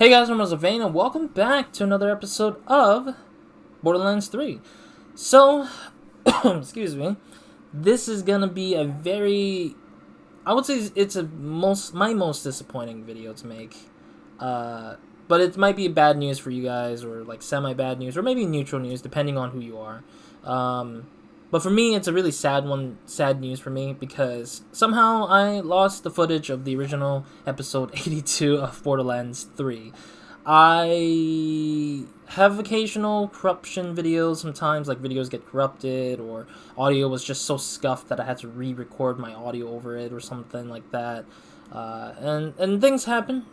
Hey guys, I'm RozaldVaneGAME and welcome back to another episode of Borderlands 3. So, excuse me, this is gonna be a very, I would say it's my most disappointing video to make. But it might be bad news for you guys, or like semi-bad news, or maybe neutral news, depending on who you are. But for me, it's a really sad news for me, because somehow I lost the footage of the original episode 82 of Borderlands 3. I have occasional corruption videos sometimes, like videos get corrupted, or audio was just so scuffed that I had to re-record my audio over it, or something like that. And things happen.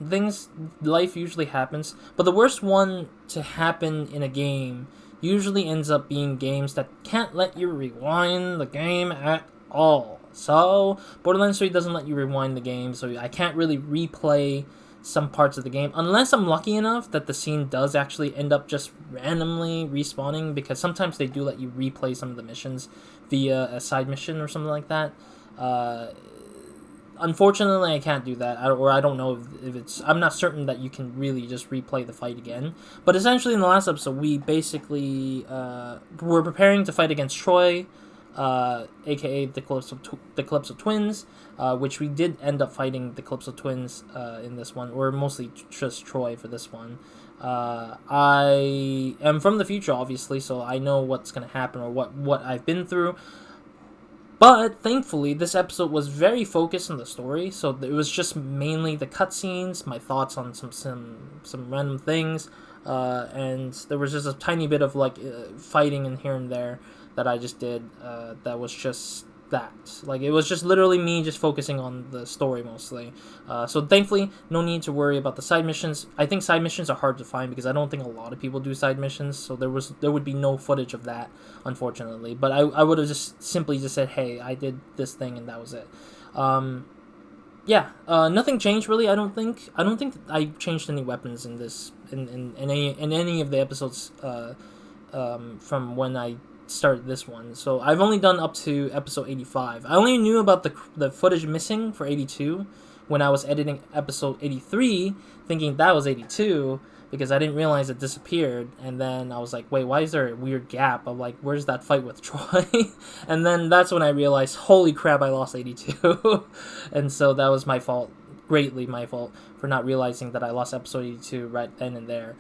Life usually happens. But the worst one to happen in a game usually ends up being games that can't let you rewind the game at all. So, Borderlands 3 doesn't let you rewind the game, so I can't really replay some parts of the game, unless I'm lucky enough that the scene does actually end up just randomly respawning, because sometimes they do let you replay some of the missions via a side mission or something like that. Unfortunately, I can't do that, or I don't know if it's... I'm not certain that you can really just replay the fight again. But essentially, in the last episode, we basically were preparing to fight against Troy, aka the Calypso Twins, which we did end up fighting the Calypso Twins in this one, or mostly just Troy for this one. I am from the future, obviously, so I know what's going to happen, or what I've been through. But thankfully, this episode was very focused on the story, so it was just mainly the cutscenes, my thoughts on some random things, and there was just a tiny bit of like fighting in here and there that I just did. That was just that. Like, it was just literally me just focusing on the story mostly. So thankfully, no need to worry about the side missions. I think side missions are hard to find because I don't think a lot of people do side missions, so there would be no footage of that, unfortunately. But I would have just simply just said, hey, I did this thing, and that was it. Yeah, nothing changed really. I don't think I changed any weapons in this in any of the episodes from when I started this one. So I've only done up to episode 85. I only knew about the footage missing for 82 when I was editing episode 83, thinking that was 82, because I didn't realize it disappeared. And then I was like, wait, why is there a weird gap? I'm like, where's that fight with Troy? And then that's when I realized, holy crap, I lost 82. And so that was my fault, greatly my fault, for not realizing that I lost episode 82 right then and there.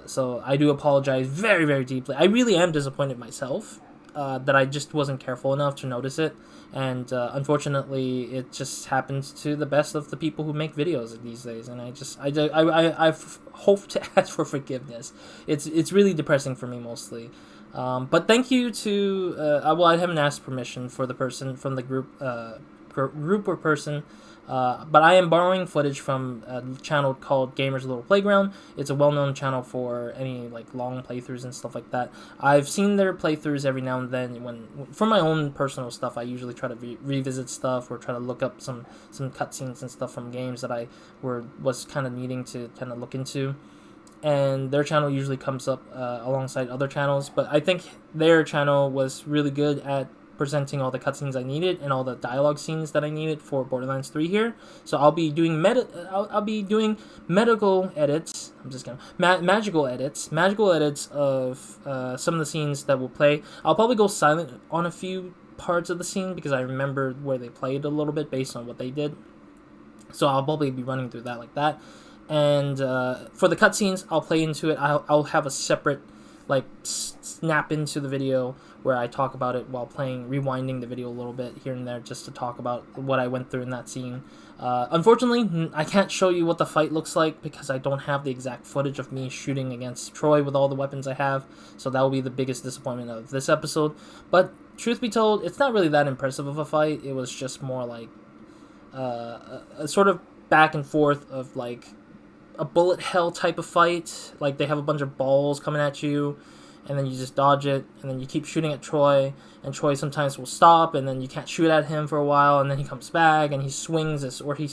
So I do apologize very, very deeply. I really am disappointed myself that I just wasn't careful enough to notice it, and unfortunately, it just happens to the best of the people who make videos these days. And I hope to ask for forgiveness. It's really depressing for me mostly. But thank you to well, I haven't asked permission for the person from the group or person. But I am borrowing footage from a channel called Gamer's Little Playground. It's a well-known channel for any like long playthroughs and stuff like that. I've seen their playthroughs every now and then. For my own personal stuff, I usually try to revisit stuff, or try to look up some cutscenes and stuff from games that I was kind of needing to kind of look into. And their channel usually comes up alongside other channels, but I think their channel was really good at presenting all the cutscenes I needed and all the dialogue scenes that I needed for Borderlands 3 here. So I'll be doing medical edits. I'm just gonna magical edits of some of the scenes that will play. I'll probably go silent on a few parts of the scene because I remember where they played a little bit based on what they did. So I'll probably be running through that like that. And for the cutscenes, I'll play into it. I'll have a separate like snap into the video where I talk about it while playing, rewinding the video a little bit here and there just to talk about what I went through in that scene. Unfortunately, I can't show you what the fight looks like because I don't have the exact footage of me shooting against Troy with all the weapons I have, so that will be the biggest disappointment of this episode. But truth be told, it's not really that impressive of a fight. It was just more like a sort of back and forth of like a bullet hell type of fight. Like, they have a bunch of balls coming at you, and then you just dodge it, and then you keep shooting at Troy, and Troy sometimes will stop, and then you can't shoot at him for a while, and then he comes back, and he swings this, or he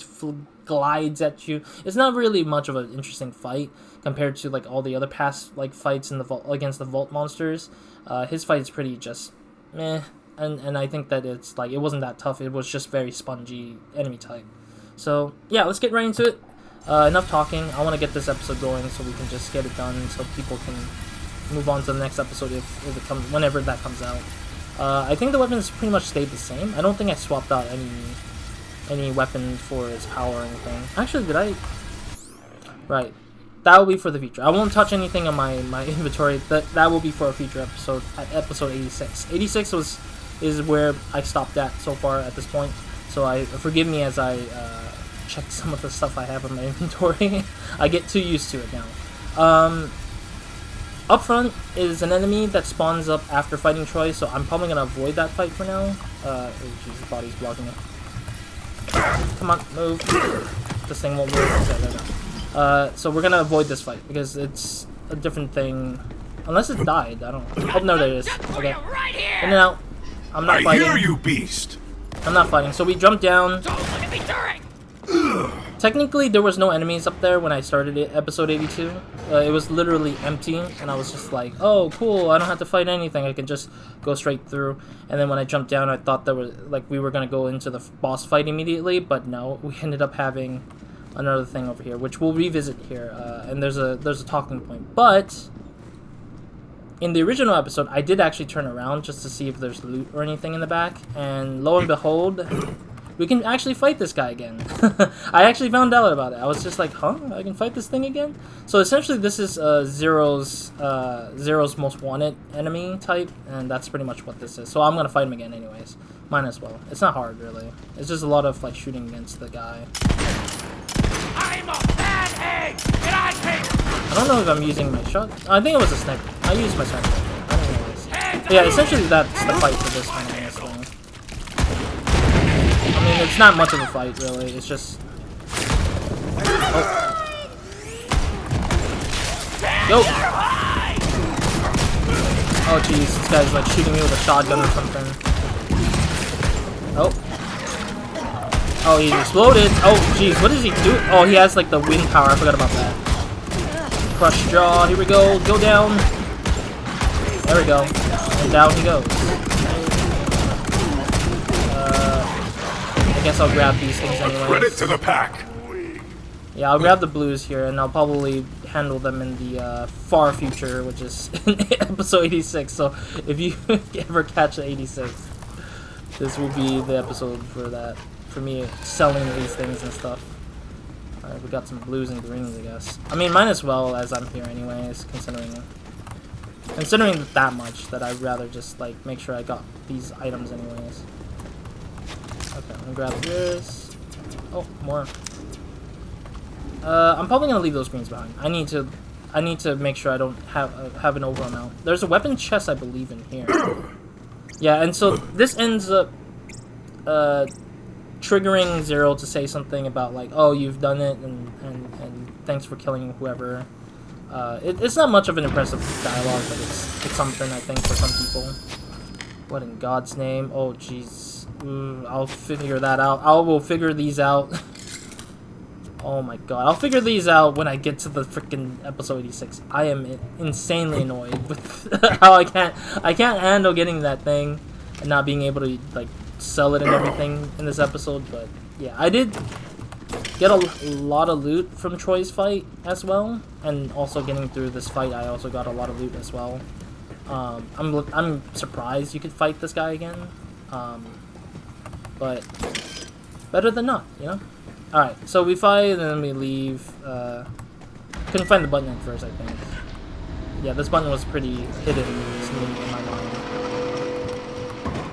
glides at you. It's not really much of an interesting fight compared to like all the other past like fights in the vault against the vault monsters. His fight is pretty just meh, and I think that it's like it wasn't that tough. It was just very spongy enemy type. So yeah, let's get right into it. enough talking. I want to get this episode going so we can just get it done, so people can move on to the next episode if it comes, whenever that comes out. I think the weapons pretty much stayed the same. I don't think I swapped out any weapon for its power or anything. Actually, did I? Right. That will be for the future. I won't touch anything on my inventory. That will be for a future episode, at episode 86. 86 is where I stopped at so far at this point. So forgive me as I check some of the stuff I have in my inventory. I get too used to it now. Up front is an enemy that spawns up after fighting Troy, so I'm probably gonna avoid that fight for now. Oh jeez, his body's blocking me. Come on, move. This thing won't move. Okay, there we go. So we're gonna avoid this fight because it's a different thing. Unless it died, I don't know. Oh no, there it is. Okay. In and out. I'm not fighting. I hear you, beast. I'm not fighting. So we jump down. Don't look at me during. Technically, there was no enemies up there when I started episode 82. It was literally empty, and I was just like, oh, cool, I don't have to fight anything. I can just go straight through. And then when I jumped down, I thought we were going to go into the boss fight immediately, but no, we ended up having another thing over here, which we'll revisit here. And there's a talking point. But in the original episode, I did actually turn around just to see if there's loot or anything in the back, and lo and behold, we can actually fight this guy again. I actually found out about it. I was just like, huh? I can fight this thing again? So essentially this is Zero's most wanted enemy type, and that's pretty much what this is. So I'm going to fight him again anyways. Might as well. It's not hard, really. It's just a lot of like shooting against the guy. I'm a bad egg, and I can. I don't know if I'm using my shot. I think it was a sniper. I used my sniper. I don't know what it is. But yeah, essentially that's the fight for this one, honestly. I mean, it's not much of a fight, really. It's just... Oh. Yo! Oh, jeez. This guy's, like, shooting me with a shotgun or something. Oh. Oh, he exploded. Oh, jeez. What does he do? Oh, he has, like, the wind power. I forgot about that. Crush jaw. Here we go. Go down. There we go. And down he goes. I guess I'll grab these things anyways. Credit to the pack. Yeah, I'll grab the blues here, and I'll probably handle them in the far future, which is in episode 86. So if you ever catch the 86, this will be the episode for that. For me selling these things and stuff. Alright, we got some blues and greens, I guess. I mean, might as well as I'm here anyways, considering that much, that I'd rather just like make sure I got these items anyways. Okay, I'm gonna grab this. Oh, more. I'm probably gonna leave those greens behind. I need to make sure I don't have an over amount. There's a weapon chest, I believe, in here. Yeah, and so this ends up triggering Zero to say something about like, oh, you've done it, and thanks for killing whoever. It's not much of an impressive dialogue, but it's something, I think, for some people. What in God's name? Oh, jeez. I'll figure that out. I will figure these out. Oh my god. I'll figure these out when I get to the freaking episode 86. I am insanely annoyed with how I can't handle getting that thing and not being able to like sell it and everything in this episode. But yeah, I did get a lot of loot from Troy's fight as well, and also getting through this fight I also got a lot of loot as well. I'm surprised you could fight this guy again, but better than not, you know? Alright, so we fight and then we leave. Couldn't find the button at first, I think. Yeah, this button was pretty hidden to me in my mind.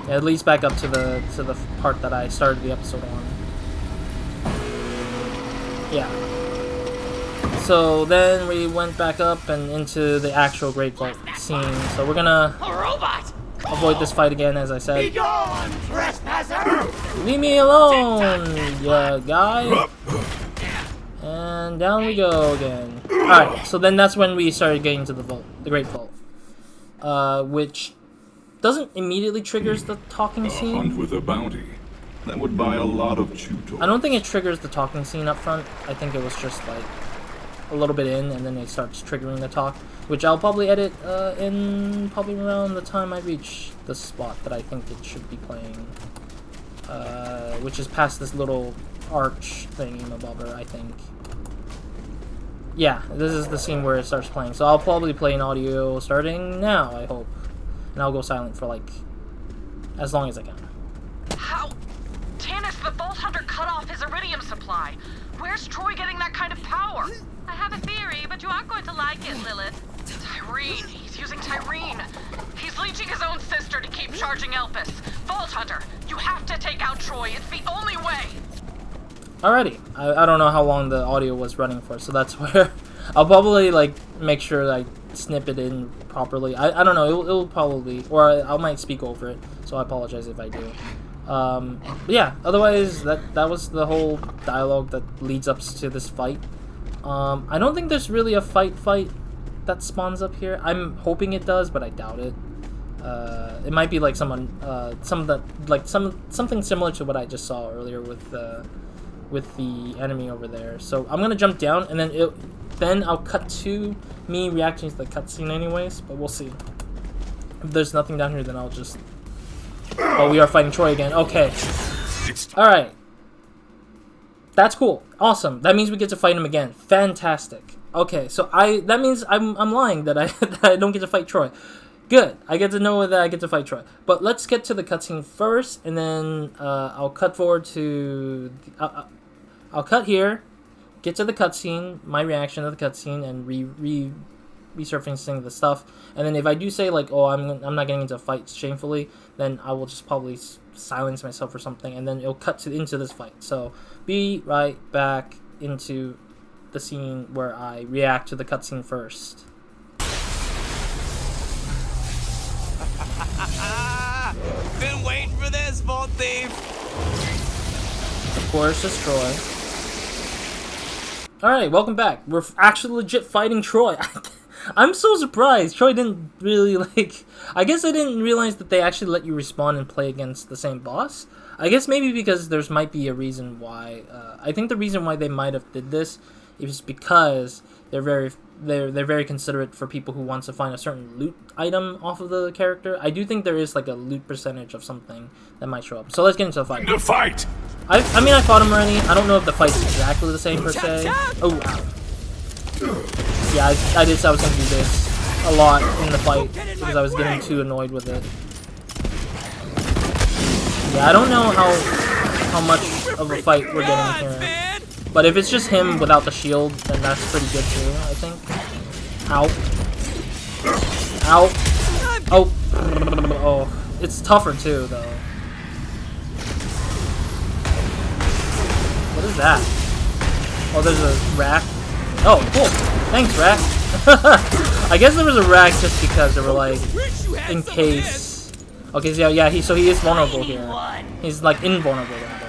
Yeah, it leads back up to the part that I started the episode on. Yeah. So then we went back up and into the actual Great Vault scene. So we're gonna avoid this fight again, as I said. Be gone, trespasser! Leave me alone, ya guy. And down we go again. Alright, so then that's when we started getting to the vault, the Great Vault. Which doesn't immediately triggers the talking scene. Hunt with a bounty. That would buy a lot of chew toys. I don't think it triggers the talking scene up front. I think it was just like a little bit in, and then it starts triggering the talk, which I'll probably edit in probably around the time I reach the spot that I think it should be playing, which is past this little arch thing above her, I think. yeah, this is the scene where it starts playing. So I'll probably play an audio starting now, I hope. And I'll go silent for, like, as long as I can. How? Tannis, the Vault Hunter cut off his iridium supply. Where's Troy getting that kind of power? I have a theory, but you aren't going to like it, Lilith. Tyreen. He's using Tyreen. He's leeching his own sister to keep charging Elpis. Vault Hunter, you have to take out Troy. It's the only way. Alrighty. I don't know how long the audio was running for, so that's where I'll probably, like, make sure I snip it in properly. I don't know. It'll probably, or I might speak over it, so I apologize if I do. But yeah, otherwise, that was the whole dialogue that leads up to this fight. I don't think there's really a fight that spawns up here. I'm hoping it does, but I doubt it. It might be like something similar to what I just saw earlier with the enemy over there. So I'm gonna jump down, and then I'll cut to me reacting to the cutscene anyways. But we'll see. If there's nothing down here, then I'll just. Oh, we are fighting Troy again. Okay. All right. That's cool. Awesome. That means we get to fight him again. Fantastic. Okay, so that means I'm lying that I don't get to fight Troy. Good. I get to know that I get to fight Troy. But let's get to the cutscene first, and then I'll cut forward to I'll cut here, get to the cutscene, my reaction to the cutscene, and resurfacing the stuff. And then if I do say like, oh, I'm not getting into a fight shamefully, then I will just probably silence myself or something, and then it'll cut into this fight. So be right back into the scene where I react to the cutscene first. Been waiting for this, Vault Thief. Of course, destroy. Alright, welcome back. We're actually legit fighting Troy. I'm so surprised. Troy didn't really, like... I guess I didn't realize that they actually let you respawn and play against the same boss. I guess maybe because there might be a reason why... I think the reason why they might have did this is because they're very considerate for people who want to find a certain loot item off of the character. I do think there is like a loot percentage of something that might show up. So let's get into the fight. The fight! I mean, I fought him already. I don't know if the fight's exactly the same per se. Oh, ow. Yeah, I did say I was going to do this a lot in the fight because I was getting too annoyed with it. Yeah, I don't know how much of a fight we're getting here. But if it's just him without the shield, then that's pretty good too, I think. Ow. Ow. Oh. Oh. It's tougher too, though. What is that? Oh, there's a rack. Oh, cool. Thanks, rack. I guess there was a rack just because they were like, in case. Okay, so yeah, he is vulnerable here. He's like invulnerable rather.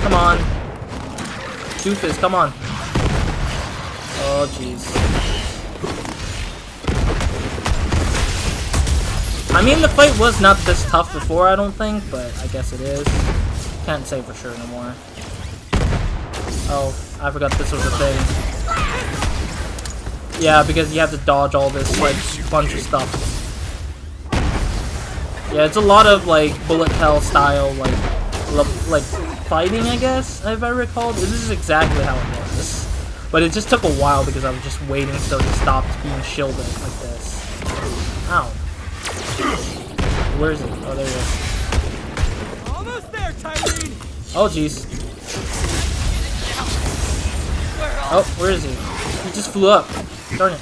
Come on. Doofus, come on. Oh, jeez. I mean, the fight was not this tough before, I don't think, but I guess it is. Can't say for sure no more. Oh, I forgot this was a thing. Yeah, because you have to dodge all this, like, bunch of stuff. Yeah, it's a lot of, like, bullet hell style, like fighting, I guess, if I recall. This is exactly how it was. But it just took a while because I was just waiting so it stopped being shielded like this. Ow. Where is it? Oh, there it is. Almost there, Tyreen. Oh, jeez. Oh, where is he? He just flew up. Darn it.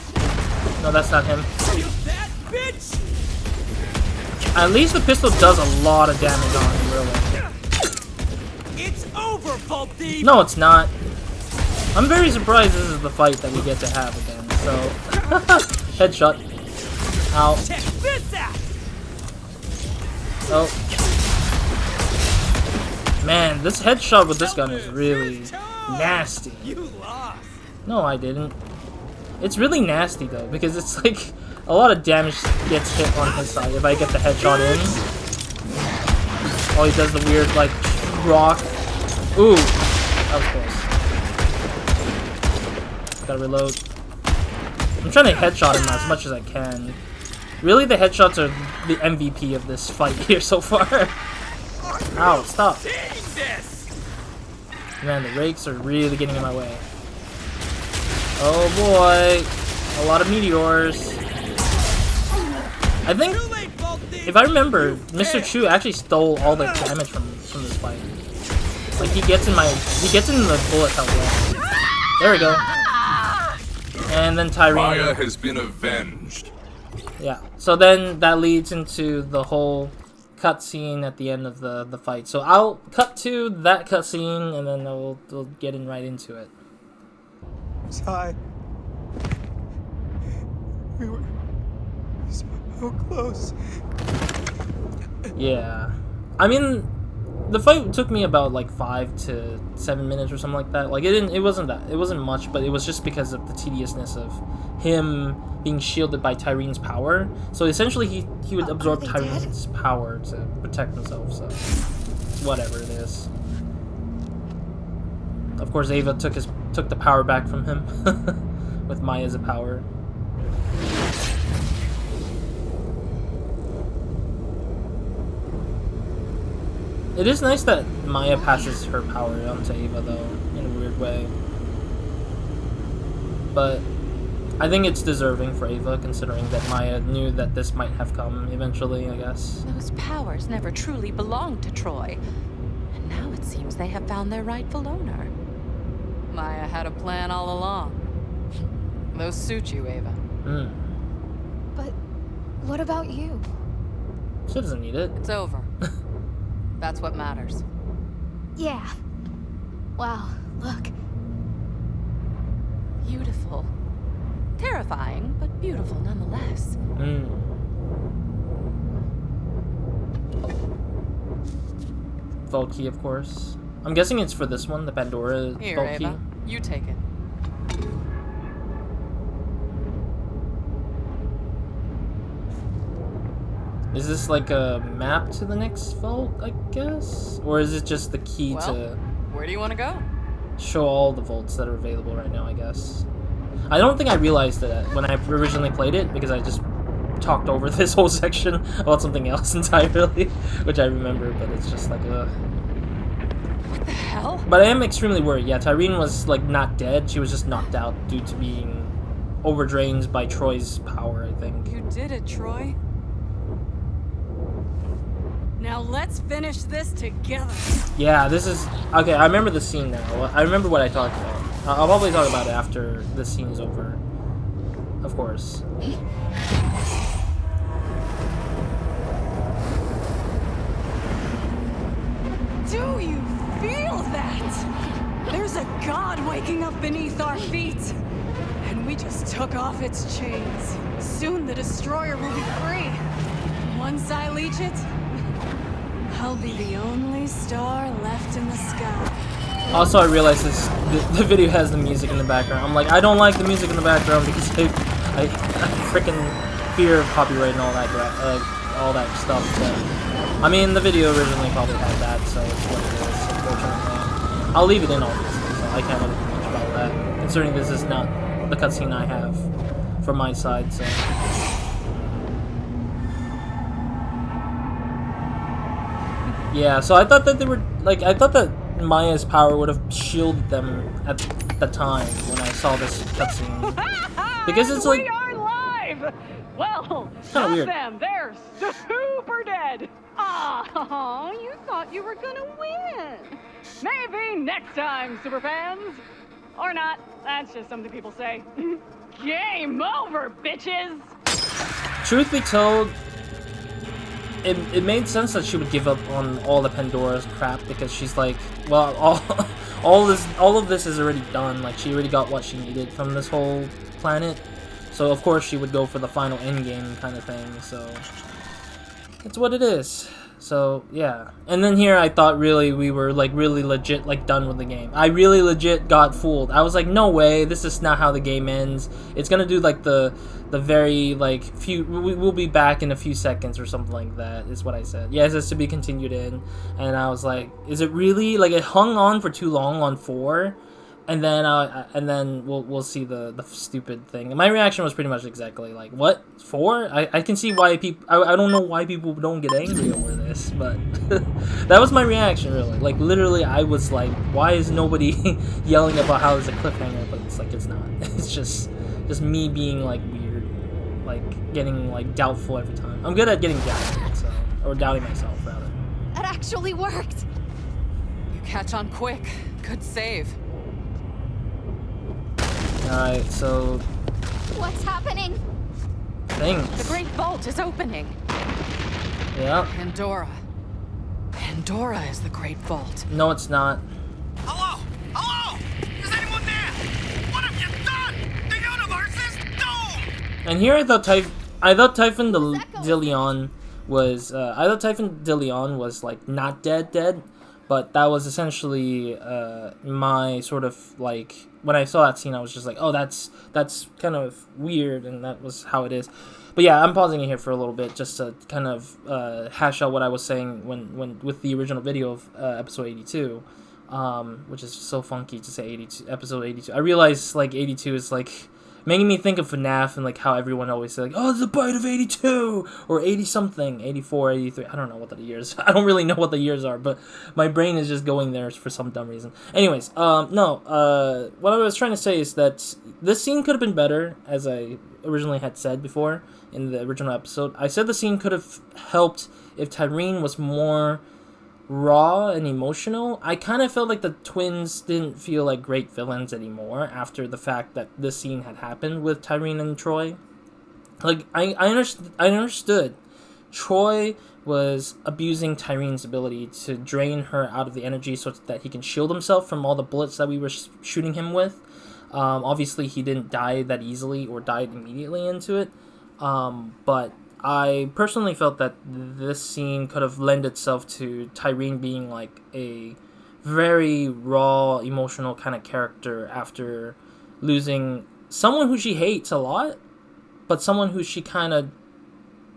No, that's not him. You that bitch! At least the pistol does a lot of damage on him, really. It's over, Vault Thief. No, it's not. I'm very surprised this is the fight that we get to have again, so... Headshot. Ow. Check this out. Oh. Man, this headshot with this gun is really nasty. You lost. No, I didn't. It's really nasty, though, because it's like... A lot of damage gets hit on his side if I get the headshot in. Oh, he does the weird, like, rock. Ooh. That was close. Gotta reload. I'm trying to headshot him as much as I can. Really, the headshots are the MVP of this fight here so far. Ow, stop. Man, the rakes are really getting in my way. Oh boy, a lot of meteors. I think, if I remember, Mr. Chu actually stole all the damage from this fight. Like he gets in the bullet hell well. There we go. And then Tyreen. Maya has been avenged. Yeah. So then that leads into the whole cutscene at the end of the fight. So I'll cut to that cutscene and then we'll get in right into it. Ty. We were so close. Yeah. I mean, the fight took me about like 5 to 7 minutes or something like that. Like it wasn't much, but it was just because of the tediousness of him being shielded by Tyreen's power. So essentially he would absorb Tyreen's power to protect himself, so whatever it is. Of course Ava took the power back from him with Maya as a power. It is nice that Maya passes her power on to Ava, though, in a weird way. But I think it's deserving for Ava, considering that Maya knew that this might have come eventually, I guess. Those powers never truly belonged to Troy. And now it seems they have found their rightful owner. Maya had a plan all along. Those suit you, Ava. But what about you? She doesn't need it. It's over. That's what matters. Yeah. Wow, look. Beautiful. Terrifying, but beautiful nonetheless. Vault key, of course. I'm guessing it's for this one, the Pandora Here, vault Ava. key. You take it. Is this like a map to the next vault, I guess? Or is it just the key to Where do you want to go? show all the vaults that are available right now, I guess? I don't think I realized that when I originally played it, because I just talked over this whole section about something else entirely, which I remember, but it's just like, What the hell? But I am extremely worried. Yeah, Tyreen was, like, not dead. She was just knocked out due to being overdrained by Troy's power, I think. You did it, Troy. Now let's finish this together. Yeah, this is... Okay, I remember the scene now. I remember what I talked about. I'll probably talk about it after this scene is over. Of course. Do you feel that? There's a god waking up beneath our feet. And we just took off its chains. Soon the destroyer will be free. Once I leech it, I'll be the only star left in the sky. Also, I realized the video has the music in the background. I'm like, I don't like the music in the background because I freaking fear of copyright and all that stuff. But, I mean, the video originally probably had that, so it's what it is, unfortunately. I'll leave it in, obviously, so I can't really do much about that. Considering this is not the cutscene I have from my side, so... Yeah, so I thought that they were, like, I thought that Maya's power would have shielded them at the time when I saw this cutscene. Because it's like... We are live! Well, kinda weird. them, they're super dead! Ah, you thought you were gonna win! Maybe next time, superfans! Or not, that's just something people say. Game over, bitches! Truth be told, it made sense that she would give up on all the Pandora's crap because she's like, well, all of this is already done. Like, she already got what she needed from this whole planet. So of course she would go for the final end game kind of thing. So it's what it is. So yeah. And then here I thought really we were like really legit like done with the game. I really legit got fooled. I was like, no way, this is not how the game ends. It's gonna do like the very like we'll be back in a few seconds or something like that is what I said. Yes, it's to be continued in. And I was like, is it really? Like, it hung on for too long on 4, And then we'll see the stupid thing. And my reaction was pretty much exactly like, what? 4? I can see why people... I don't know why people don't get angry over this, but... that was my reaction, really. Like, literally, I was like, why is nobody yelling about how there's a cliffhanger? But it's like, it's not. It's just me being, like, weird. Like, getting, like, doubtful every time. I'm good at getting doubted, so... Or doubting myself, rather. It actually worked! You catch on quick. Good save. Alright, so... What's happening? Things. The Great Vault is opening. Yeah. Pandora. Pandora is the Great Vault. No, it's not. Hello? Hello? Is anyone there? What have you done? The universe is doomed! And here I thought Typhon DeLeon was Typhon DeLeon was like not dead, but that was essentially my sort of like, when I saw that scene I was just like, oh, that's kind of weird, and that was how it is. But yeah, I'm pausing it here for a little bit just to kind of hash out what I was saying when with the original video of episode 82, which is so funky to say 82, episode 82. I realize like 82 is like making me think of FNAF and like how everyone always say like, oh, it's a bite of 82 or 80 something, 84, 83. I don't know what the years. I don't really know what the years are, but my brain is just going there for some dumb reason. Anyways, what I was trying to say is that this scene could have been better, as I originally had said before in the original episode. I said the scene could have helped if Tyreen was more raw and emotional. I kind of felt like the twins didn't feel like great villains anymore after the fact that this scene had happened with Tyreen and Troy. Like, I understood Troy was abusing Tyreen's ability to drain her out of the energy so that he can shield himself from all the bullets that we were shooting him with. Obviously he didn't die that easily or died immediately into it, but I personally felt that this scene could have lent itself to Tyreen being like a very raw, emotional kind of character after losing someone who she hates a lot, but someone who she kind of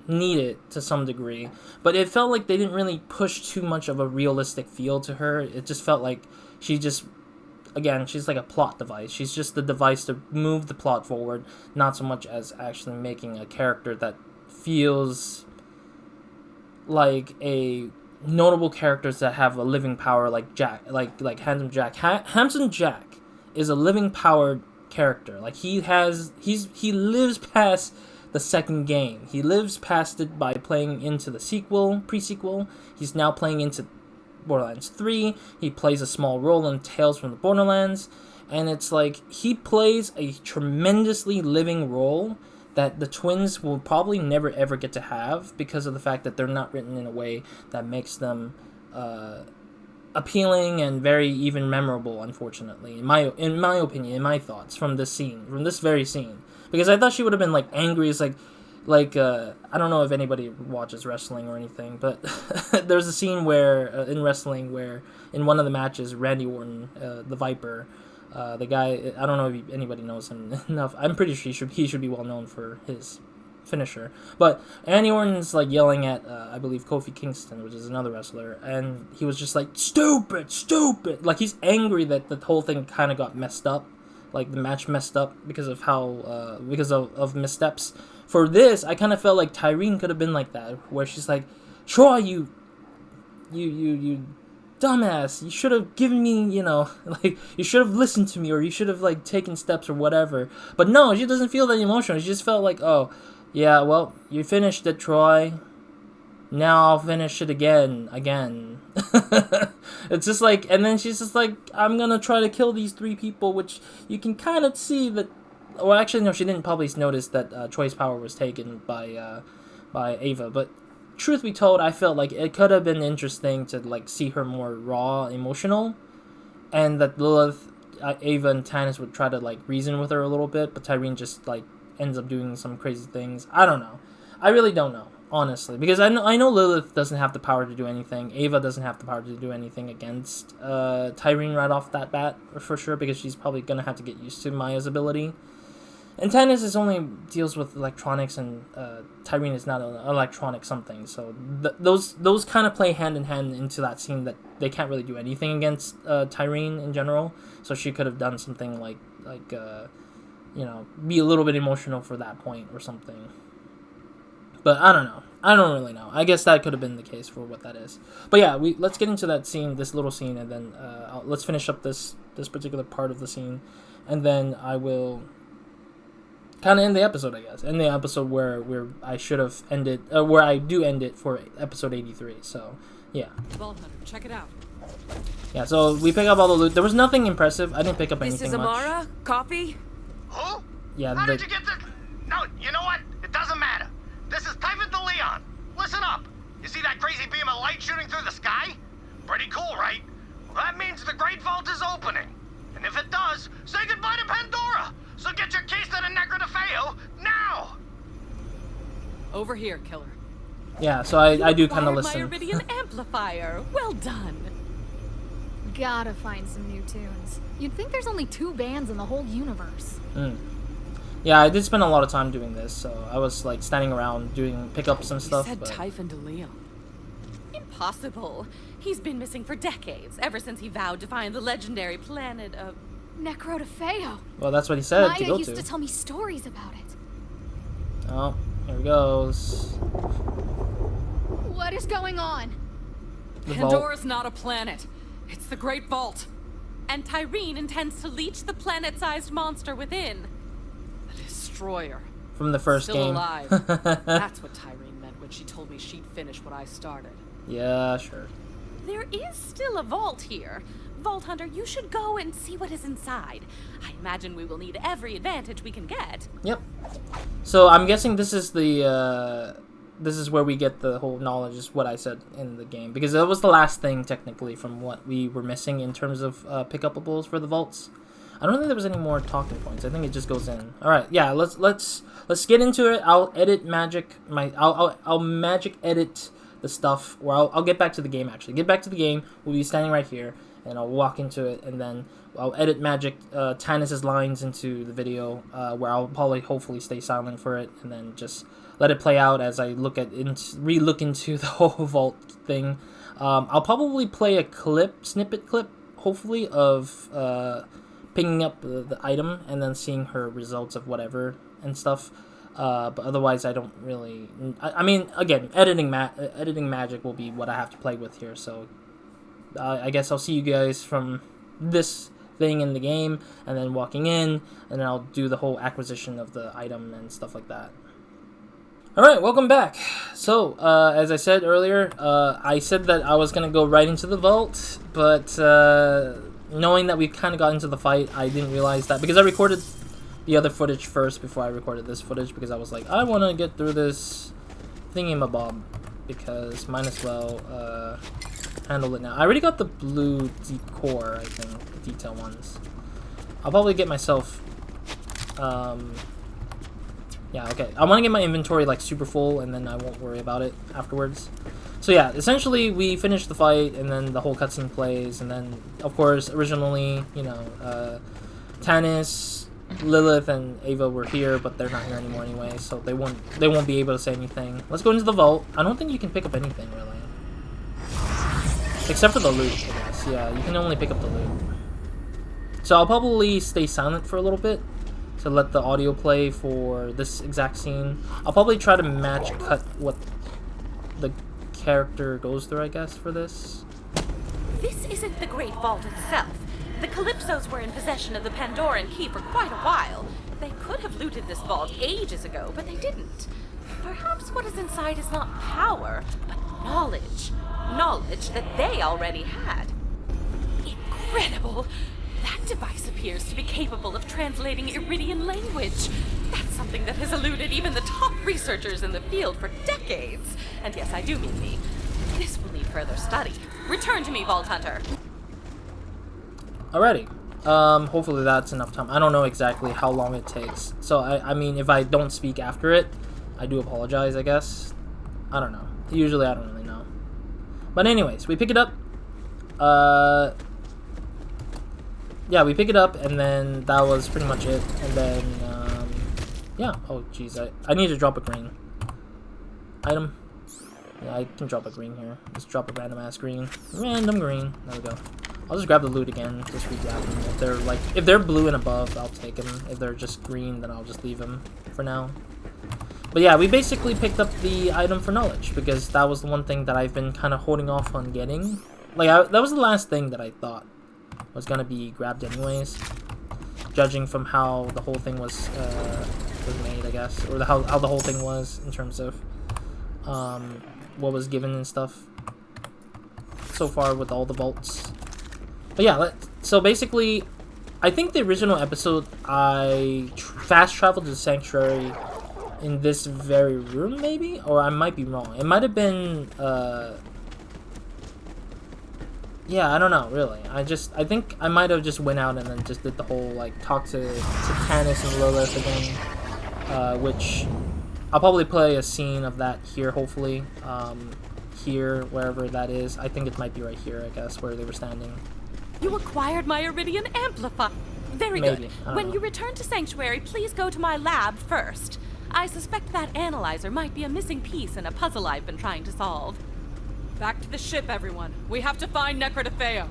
needed to some degree. But it felt like they didn't really push too much of a realistic feel to her. It just felt like she just, again, she's like a plot device. She's just the device to move the plot forward, not so much as actually making a character that feels like a notable characters that have a living power, like Jack, like Handsome Jack. Handsome Jack is a living powered character. Like he lives past the second game. He lives past it by playing into the pre-sequel. He's now playing into Borderlands 3. He plays a small role in Tales from the Borderlands, and it's like he plays a tremendously living role that the twins will probably never ever get to have because of the fact that they're not written in a way that makes them appealing and very even memorable, unfortunately, in my opinion, in my thoughts from this very scene. Because I thought she would have been like angry as like I don't know if anybody watches wrestling or anything, but there's a scene where in wrestling where in one of the matches Randy Orton, the Viper, the guy, I don't know if anybody knows him enough. I'm pretty sure he should be well known for his finisher. But Randy Orton's like yelling at, I believe, Kofi Kingston, which is another wrestler, and he was just like, stupid, stupid. Like he's angry that the whole thing kind of got messed up. Like the match messed up because of how, because of missteps. For this, I kind of felt like Tyreen could have been like that, where she's like, Troy, you dumbass, you should have given me, like, you should have listened to me, or you should have, like, taken steps or whatever. But no, she doesn't feel that emotional. She just felt like, oh, yeah, well, you finished it, Troy. Now I'll finish it again. It's just like, and then she's just like, I'm gonna try to kill these 3 people, which you can kind of see that, well, actually, no, she didn't probably notice that Troy's power was taken by Ava, but truth be told, I felt like it could have been interesting to like see her more raw, emotional, and that Lilith, Ava, and Tannis would try to like reason with her a little bit, but Tyreen just like ends up doing some crazy things. I don't know. I really don't know, honestly, because I know Lilith doesn't have the power to do anything. Ava doesn't have the power to do anything against Tyreen right off that bat, for sure, because she's probably gonna have to get used to Maya's ability. And Tannis is only deals with electronics, and Tyreen is not an electronic something. So those kind of play hand in hand into that scene that they can't really do anything against Tyreen in general. So she could have done something like you know, be a little bit emotional for that point or something. But I don't know. I don't really know. I guess that could have been the case for what that is. But yeah, let's get into that scene, this little scene, and then let's finish up this particular part of the scene, and then I will kind of end the episode, I guess. End the episode where I should have ended, where I do end it for episode 83. So yeah. Vault Hunter, check it out. Yeah. So we pick up all the loot. There was nothing impressive. I didn't pick up anything This is Amara. much. Copy. Who? Yeah. How did you get this? No, you know what? It doesn't matter. This is Typhon de Leon. Listen up. You see that crazy beam of light shooting through the sky? Pretty cool, right? Well, that means the Great Vault is opening. And if it does, say goodbye to Pandora. So get your case to the Nekrotafeyo now. Over here, killer. Yeah. So I do kind of Acquired listen. my Iridium amplifier. Well done. Gotta find some new tunes. You'd think there's only 2 bands in the whole universe. Yeah, I did spend a lot of time doing this, so I was like standing around doing pickups and stuff. You said But Typhon de Leon. Impossible. He's been missing for decades, ever since he vowed to find the legendary planet of... Nekrotafeyo. well, that's what he said to Maya go used to. to tell me stories about it. Oh, here he goes. What is going on? The vault. Pandora's not a planet. It's the Great Vault. And Tyreen intends to leech the planet-sized monster within. The Destroyer. From the first Still game. alive. That's what Tyreen meant when she told me she'd finish what I started. Yeah, sure. There is still a vault here. Vault Hunter, you should go and see what is inside. I imagine we will need every advantage we can get. Yep. So I'm guessing this is the this is where we get the whole knowledge, is what I said in the game, because that was the last thing technically from what we were missing in terms of pickupables for the vaults. I don't think there was any more talking points. I think it just goes in. All right, yeah. Let's get into it. I'll edit magic I'll magic edit the stuff, or I'll get back to the game. Actually, get back to the game. We'll be standing right here, and I'll walk into it, and then I'll edit magic Tannis's lines into the video, where I'll probably hopefully stay silent for it, and then just let it play out as I re-look into the whole vault thing. I'll probably play a snippet clip, hopefully, of picking up the item and then seeing her results of whatever and stuff. But otherwise, I don't really. I mean, again, editing magic will be what I have to play with here. So I guess I'll see you guys from this thing in the game, and then walking in, and then I'll do the whole acquisition of the item and stuff like that. Alright, welcome back. So, as I said earlier, I said that I was going to go right into the vault, but knowing that we kind of got into the fight, I didn't realize that, because I recorded the other footage first before I recorded this footage, because I was like, I want to get through this thingamabob, because might as well handle it now. I already got the blue deep core, I think, the detail ones. I'll probably get myself... yeah, okay. I want to get my inventory like super full, and then I won't worry about it afterwards. So yeah, essentially we finished the fight, and then the whole cutscene plays, and then of course originally, you know, Tannis, Lilith, and Ava were here, but they're not here anymore anyway, so they won't be able to say anything. Let's go into the vault. I don't think you can pick up anything really, except for the loot, I guess. Yeah, you can only pick up the loot. So I'll probably stay silent for a little bit to let the audio play for this exact scene. I'll probably try to match cut what the character goes through, I guess, for this. This isn't the Great Vault itself. The Calypsos were in possession of the Pandoran key for quite a while. They could have looted this vault ages ago, but they didn't. Perhaps what is inside is not power, but knowledge. Knowledge that they already had. Incredible! That device appears to be capable of translating Iridian language. That's something that has eluded even the top researchers in the field for decades. And yes, I do mean me. This will need further study. Return to me, Vault Hunter. Alrighty. Hopefully that's enough time. I don't know exactly how long it takes. So, I mean, if I don't speak after it, I do apologize, I guess. I don't know. Usually I don't really know. But anyways, we pick it up. Yeah, we pick it up, and then that was pretty much it. And then Yeah. Oh, jeez. I need to drop a green. Item. Yeah, I can drop a green here. Just drop a random ass green. Random green. There we go. I'll just grab the loot again. Just re-grab them. If they're blue and above, I'll take them. If they're just green, then I'll just leave them for now. But yeah, we basically picked up the item for knowledge because that was the one thing that I've been kind of holding off on getting. Like, that was the last thing that I thought was gonna be grabbed anyways, judging from how the whole thing was made, I guess, or how the whole thing was in terms of what was given and stuff so far with all the vaults. But yeah, so basically, I think the original episode I fast traveled to the sanctuary in this very room, maybe, or I might be wrong. It might have been yeah, I don't know, really. I think I might have just went out and then just did the whole, like, talk to Tanis and Lilith again, which I'll probably play a scene of that here, hopefully, here, wherever that is. I think it might be right here, I guess, where they were standing. You acquired my Iridian amplifier. Very Maybe. good. When you return to Sanctuary, please go to my lab first. I suspect that analyzer might be a missing piece in a puzzle I've been trying to solve. Back to the ship, everyone. We have to find Nekrotafeyo.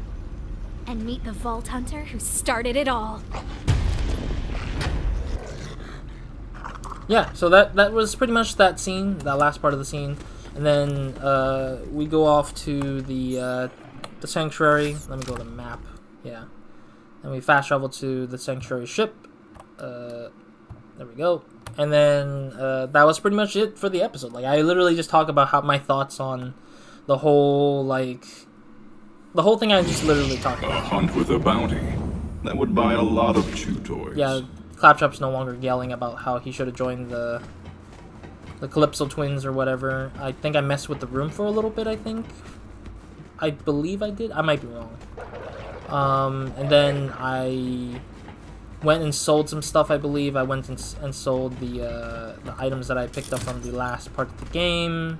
And meet the Vault Hunter who started it all. Yeah, so that was pretty much that scene, that last part of the scene. And then we go off to the sanctuary. Let me go to the map. Yeah. And we fast travel to the sanctuary ship. There we go. And then that was pretty much it for the episode. Like, I literally just talk about how my thoughts on the whole, like, the whole thing I just literally talked A about. hunt with a bounty. That would buy a lot of chew toys. Yeah, Claptrap's no longer yelling about how he should have joined the Calypso twins or whatever. I think I messed with the room for a little bit, I think. I believe I did. I might be wrong. And then I went and sold some stuff, I believe. I went and sold the items that I picked up from the last part of the game.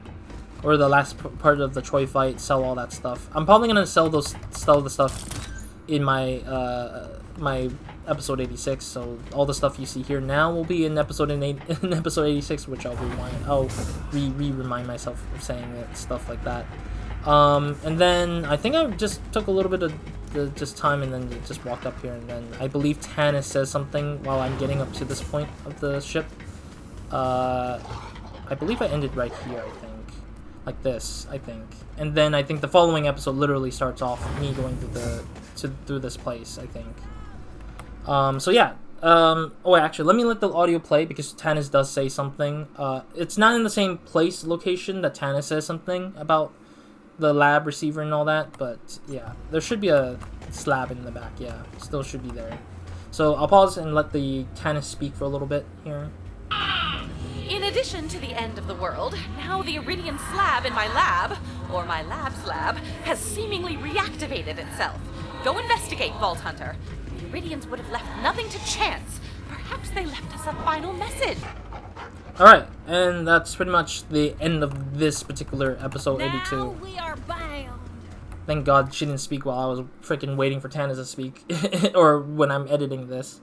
Or the last part of the Troy fight, sell all that stuff. I'm probably gonna sell the stuff in my my episode 86. So all the stuff you see here now will be in episode 86, which I'll rewind. I'll remind myself of saying it, stuff like that. And then I think I just took a little bit of just time and then just walked up here, and then I believe Tanis says something while I'm getting up to this point of the ship. I believe I ended right here, I think. Like this, I think. And then I think the following episode literally starts off me going through this place, I think. So yeah. Oh, actually, let me let the audio play because Tanis does say something. It's not in the same place, location that Tanis says something about the lab receiver and all that, but yeah, there should be a slab in the back. Yeah, still should be there. So I'll pause and let the Tanis speak for a little bit here. In addition to the end of the world, now the Iridian slab in my lab, or my lab's lab, has seemingly reactivated itself. Go investigate, Vault Hunter. The Iridians would have left nothing to chance. Perhaps they left us a final message. Alright, and that's pretty much the end of this particular episode 82. Now we are bound. Thank God she didn't speak while I was freaking waiting for Tanis to speak, or when I'm editing this.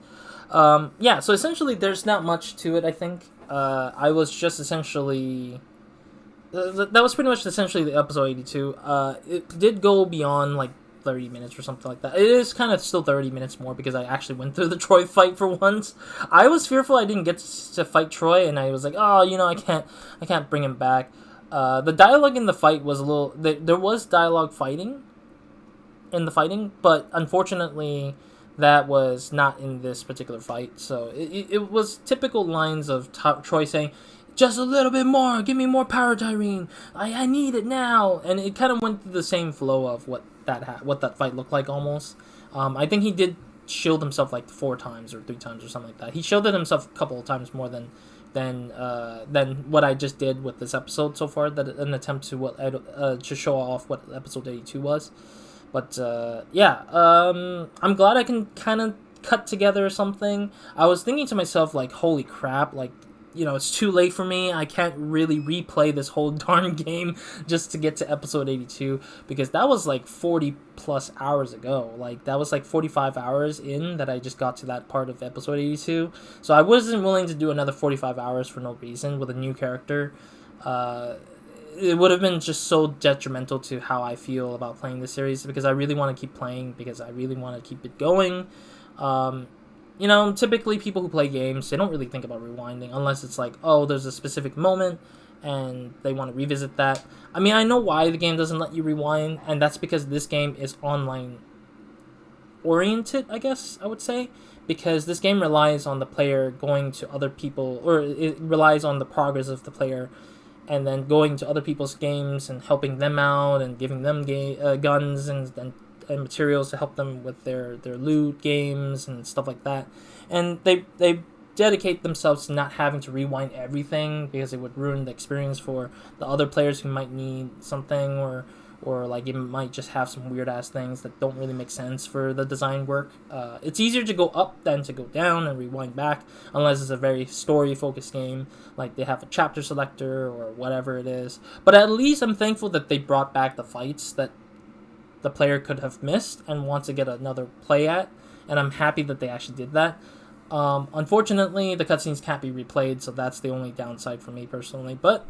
Yeah, so essentially there's not much to it, I think. I was just essentially... that was pretty much essentially the episode 82. It did go beyond, like, 30 minutes or something like that. It is kind of still 30 minutes more because I actually went through the Troy fight for once. I was fearful I didn't get to fight Troy, and I was like, oh, you know, I can't bring him back. The dialogue in the fight was a little... There was dialogue in the fighting, but unfortunately that was not in this particular fight. So it was typical lines of Troy saying, just a little bit more, give me more power, Tyreen. I need it now. And it kind of went through the same flow of what that fight looked like almost. I think he did shield himself like 4 times or 3 times or something like that. He shielded himself a couple of times more than what I just did with this episode so far. That an attempt to show off what episode 82 was. But yeah, I'm glad I can kind of cut together something. I was thinking to myself, like, holy crap, like, it's too late for me. I can't really replay this whole darn game just to get to episode 82, because that was like 40 plus hours ago. Like, that was like 45 hours in that I just got to that part of episode 82. So I wasn't willing to do another 45 hours for no reason with a new character. It would have been just so detrimental to how I feel about playing this series, because I really want to keep playing, because I really want to keep it going. Typically people who play games, they don't really think about rewinding unless it's like, oh, there's a specific moment and they want to revisit that. I mean, I know why the game doesn't let you rewind, and that's because this game is online oriented, I guess I would say, because this game relies on the player going to other people, or it relies on the progress of the player and then going to other people's games and helping them out and giving them guns and materials to help them with their loot games and stuff like that. And they dedicate themselves to not having to rewind everything, because it would ruin the experience for the other players who might need something, or like it might just have some weird ass things that don't really make sense for the design work. It's easier to go up than to go down and rewind back, unless it's a very story focused game, like they have a chapter selector or whatever it is. But at least I'm thankful that they brought back the fights that the player could have missed and want to get another play at, and I'm happy that they actually did that. Unfortunately, the cutscenes can't be replayed, so that's the only downside for me personally. But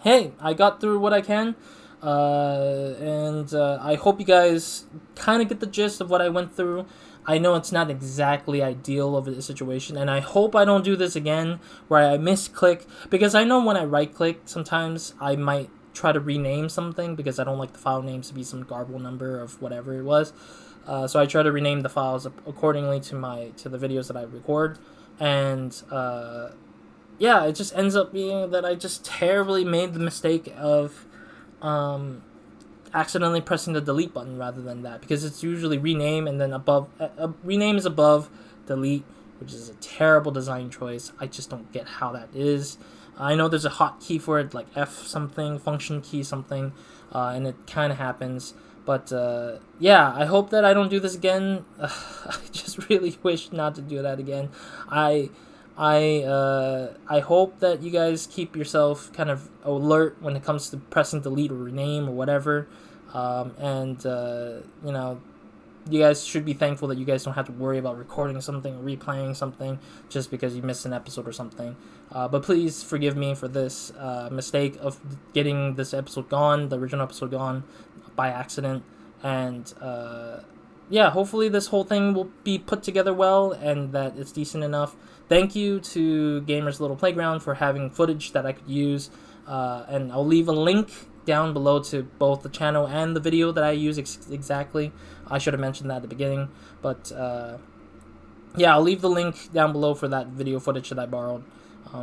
hey, I got through what I can, and I hope you guys kind of get the gist of what I went through. I know it's not exactly ideal of a situation, and I hope I don't do this again where I misclick, because I know when I right click sometimes I might try to rename something, because I don't like the file names to be some garbled number of whatever it was. So I try to rename the files accordingly to the videos that I record, and it just ends up being that I just terribly made the mistake of accidentally pressing the delete button rather than that, because it's usually rename and then above rename is above delete, which is a terrible design choice. I just don't get how that is. I know there's a hotkey for it, like F something, function key something, and it kind of happens. But I hope that I don't do this again. I just really wish not to do that again. I hope that you guys keep yourself kind of alert when it comes to pressing delete or rename or whatever. You guys should be thankful that you guys don't have to worry about recording something or replaying something just because you missed an episode or something. But please forgive me for this mistake of getting this episode gone, the original episode gone, by accident. And hopefully this whole thing will be put together well and that it's decent enough. Thank you to Gamer's Little Playground for having footage that I could use. And I'll leave a link down below to both the channel and the video that I use exactly. I should have mentioned that at the beginning, but I'll leave the link down below for that video footage that I borrowed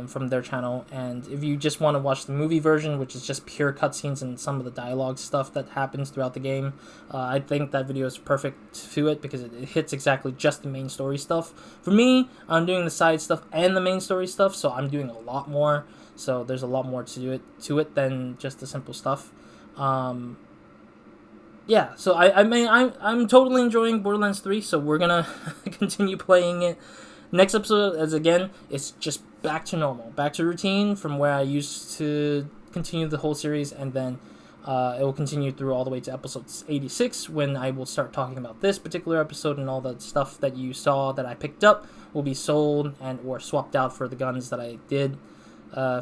from their channel. And if you just want to watch the movie version, which is just pure cutscenes and some of the dialogue stuff that happens throughout the game, I think that video is perfect to it, because it hits exactly just the main story stuff. For me, I'm doing the side stuff and the main story stuff, so I'm doing a lot more. So there's a lot more to it than just the simple stuff. So I'm totally enjoying Borderlands 3, so we're gonna continue playing it. Next episode, as again, it's just back to normal, back to routine from where I used to continue the whole series, and then it will continue through all the way to episode 86, when I will start talking about this particular episode, and all the stuff that you saw that I picked up will be sold and or swapped out for the guns that I did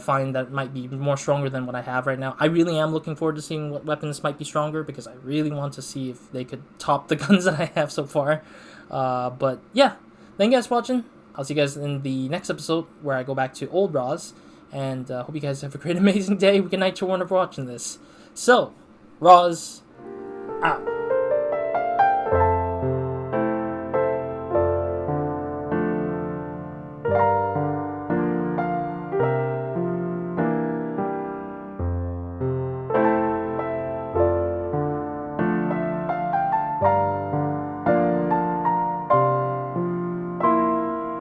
find that might be more stronger than what I have right now. I really am looking forward to seeing what weapons might be stronger, because I really want to see if they could top the guns that I have so far. But yeah, thank you guys for watching. I'll see you guys in the next episode where I go back to old Roz, and hope you guys have a great, amazing day. Good night to everyone for watching this. So, Roz out.